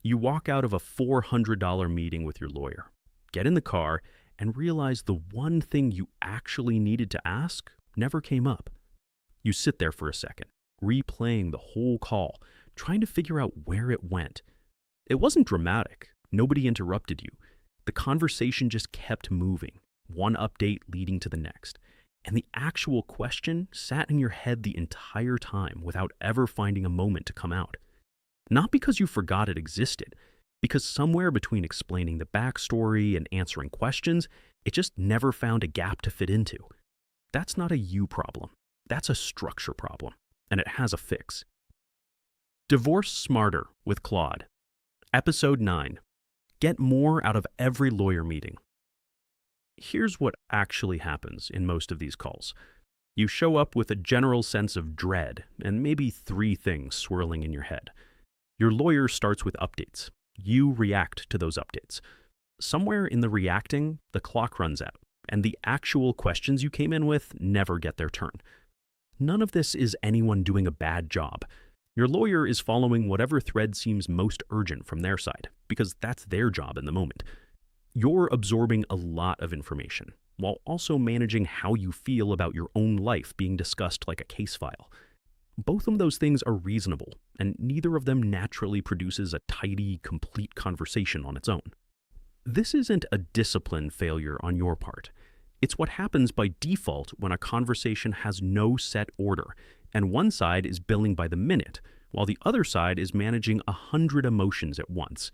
You walk out of a $400 meeting with your lawyer, get in the car, and realize the one thing you actually needed to ask never came up. You sit there for a second, replaying the whole call, trying to figure out where it went. It wasn't dramatic. Nobody interrupted you. The conversation just kept moving, one update leading to the next. And the actual question sat in your head the entire time without ever finding a moment to come out. Not because you forgot it existed, because somewhere between explaining the backstory and answering questions, it just never found a gap to fit into. That's not a you problem. That's a structure problem, and it has a fix. Divorce Smarter with Claude. Episode 9. Get more out of every lawyer meeting. Here's what actually happens in most of these calls. You show up with a general sense of dread and maybe 3 things swirling in your head. Your lawyer starts with updates. You react to those updates. Somewhere in the reacting, the clock runs out, and the actual questions you came in with never get their turn. None of this is anyone doing a bad job. Your lawyer is following whatever thread seems most urgent from their side, because that's their job in the moment. You're absorbing a lot of information, while also managing how you feel about your own life being discussed like a case file. Both of those things are reasonable, and neither of them naturally produces a tidy, complete conversation on its own. This isn't a discipline failure on your part. It's what happens by default when a conversation has no set order, and one side is billing by the minute, while the other side is managing 100 emotions at once.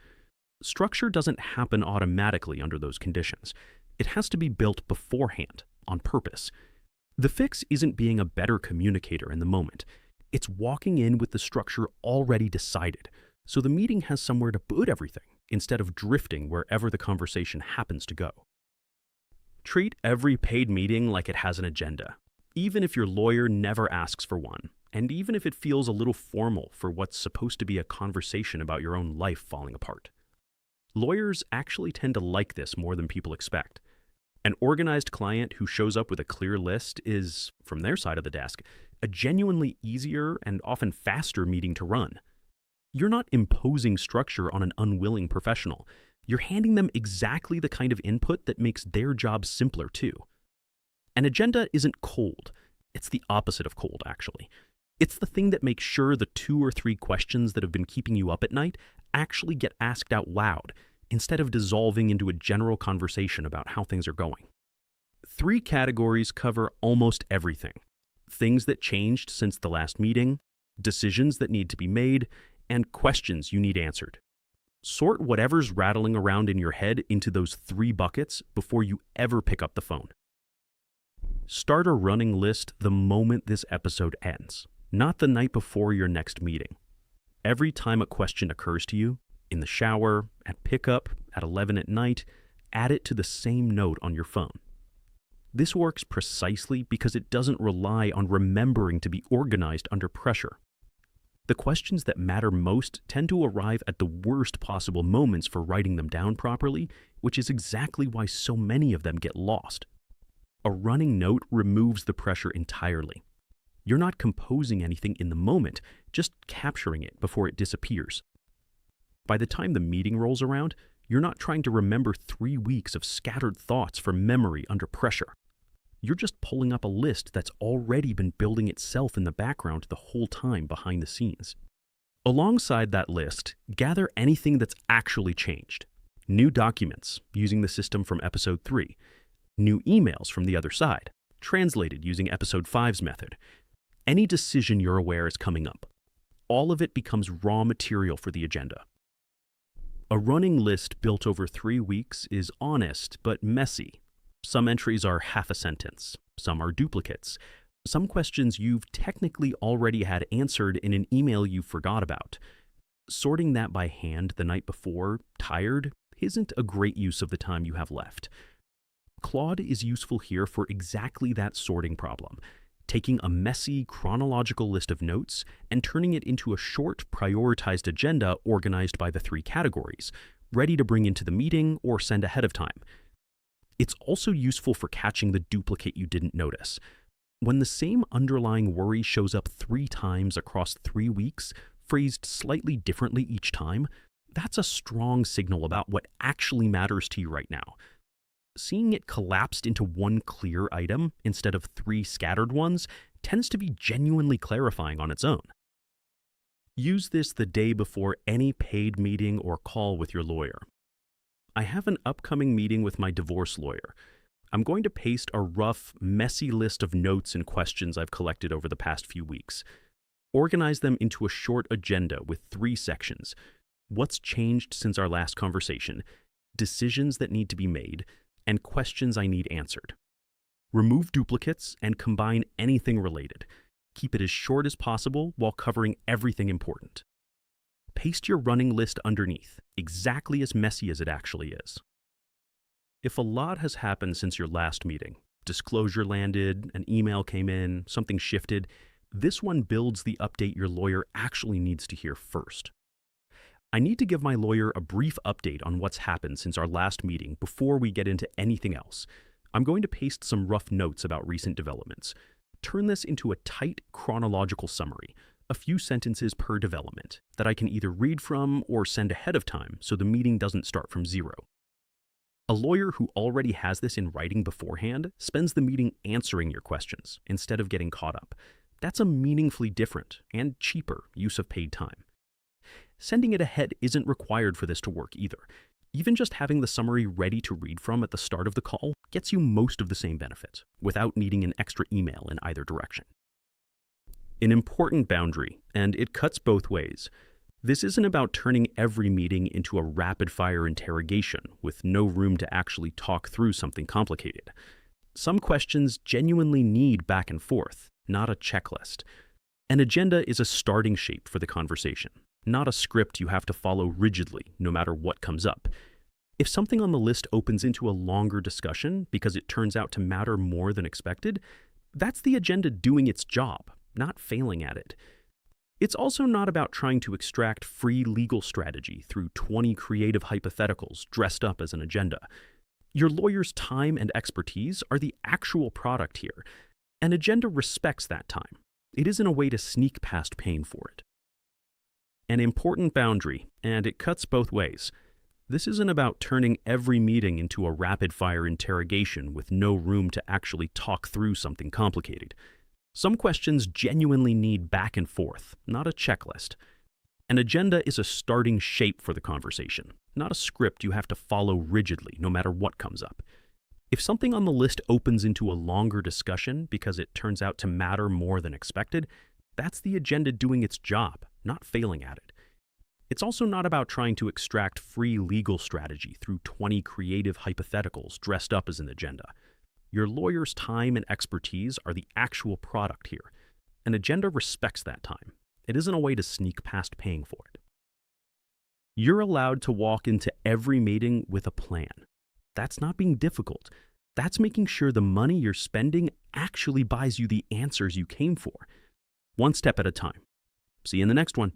Structure doesn't happen automatically under those conditions. It has to be built beforehand, on purpose. The fix isn't being a better communicator in the moment. It's walking in with the structure already decided, so the meeting has somewhere to put everything, instead of drifting wherever the conversation happens to go. Treat every paid meeting like it has an agenda, even if your lawyer never asks for one, and even if it feels a little formal for what's supposed to be a conversation about your own life falling apart. Lawyers actually tend to like this more than people expect. An organized client who shows up with a clear list is, from their side of the desk, a genuinely easier and often faster meeting to run. You're not imposing structure on an unwilling professional. You're handing them exactly the kind of input that makes their job simpler too. An agenda isn't cold. It's the opposite of cold, actually. It's the thing that makes sure the 2 or 3 questions that have been keeping you up at night actually get asked out loud, instead of dissolving into a general conversation about how things are going. 3 categories cover almost everything. Things that changed since the last meeting, decisions that need to be made, and questions you need answered. Sort whatever's rattling around in your head into those 3 buckets before you ever pick up the phone. Start a running list the moment this episode ends, not the night before your next meeting. Every time a question occurs to you, in the shower, at pickup, at 11 at night, add it to the same note on your phone. This works precisely because it doesn't rely on remembering to be organized under pressure. The questions that matter most tend to arrive at the worst possible moments for writing them down properly, which is exactly why so many of them get lost. A running note removes the pressure entirely. You're not composing anything in the moment, just capturing it before it disappears. By the time the meeting rolls around, you're not trying to remember 3 weeks of scattered thoughts from memory under pressure. You're just pulling up a list that's already been building itself in the background the whole time behind the scenes. Alongside that list, gather anything that's actually changed. New documents, using the system from episode 3. New emails from the other side, translated using episode 5's method. Any decision you're aware is coming up. All of it becomes raw material for the agenda. A running list built over 3 weeks is honest but messy. Some entries are half a sentence. Some are duplicates. Some questions you've technically already had answered in an email you forgot about. Sorting that by hand the night before, tired, isn't a great use of the time you have left. Claude is useful here for exactly that sorting problem, taking a messy, chronological list of notes and turning it into a short, prioritized agenda organized by the 3 categories, ready to bring into the meeting or send ahead of time. It's also useful for catching the duplicate you didn't notice. When the same underlying worry shows up 3 times across 3 weeks, phrased slightly differently each time, That's a strong signal about what actually matters to you right now. Seeing it collapsed into one clear item instead of three scattered ones tends to be genuinely clarifying on its own. Use this the day before any paid meeting or call with your lawyer. I have an upcoming meeting with my divorce lawyer. I'm going to paste a rough, messy list of notes and questions I've collected over the past few weeks. Organize them into a short agenda with 3 sections: what's changed since our last conversation, decisions that need to be made, and questions I need answered. Remove duplicates and combine anything related. Keep it as short as possible while covering everything important. Paste your running list underneath, exactly as messy as it actually is. If a lot has happened since your last meeting, disclosure landed, an email came in, something shifted, this one builds the update your lawyer actually needs to hear first. I need to give my lawyer a brief update on what's happened since our last meeting before we get into anything else. I'm going to paste some rough notes about recent developments. Turn this into a tight chronological summary, a few sentences per development, that I can either read from or send ahead of time so the meeting doesn't start from zero. A lawyer who already has this in writing beforehand spends the meeting answering your questions instead of getting caught up. That's a meaningfully different and cheaper use of paid time. Sending it ahead isn't required for this to work either. Even just having the summary ready to read from at the start of the call gets you most of the same benefits, without needing an extra email in either direction. An important boundary, and it cuts both ways. This isn't about turning every meeting into a rapid-fire interrogation with no room to actually talk through something complicated. Some questions genuinely need back and forth, not a checklist. An agenda is a starting shape for the conversation, not a script you have to follow rigidly no matter what comes up. If something on the list opens into a longer discussion because it turns out to matter more than expected, that's the agenda doing its job, not failing at it. It's also not about trying to extract free legal strategy through 20 creative hypotheticals dressed up as an agenda. Your lawyer's time and expertise are the actual product here. An agenda respects that time. It isn't a way to sneak past paying for it. An important boundary, and it cuts both ways. This isn't about turning every meeting into a rapid-fire interrogation with no room to actually talk through something complicated. Some questions genuinely need back and forth, not a checklist. An agenda is a starting shape for the conversation, not a script you have to follow rigidly no matter what comes up. If something on the list opens into a longer discussion because it turns out to matter more than expected, that's the agenda doing its job, not failing at it. It's also not about trying to extract free legal strategy through 20 creative hypotheticals dressed up as an agenda. Your lawyer's time and expertise are the actual product here. An agenda respects that time. It isn't a way to sneak past paying for it. You're allowed to walk into every meeting with a plan. That's not being difficult. That's making sure the money you're spending actually buys you the answers you came for. One step at a time. See you in the next one.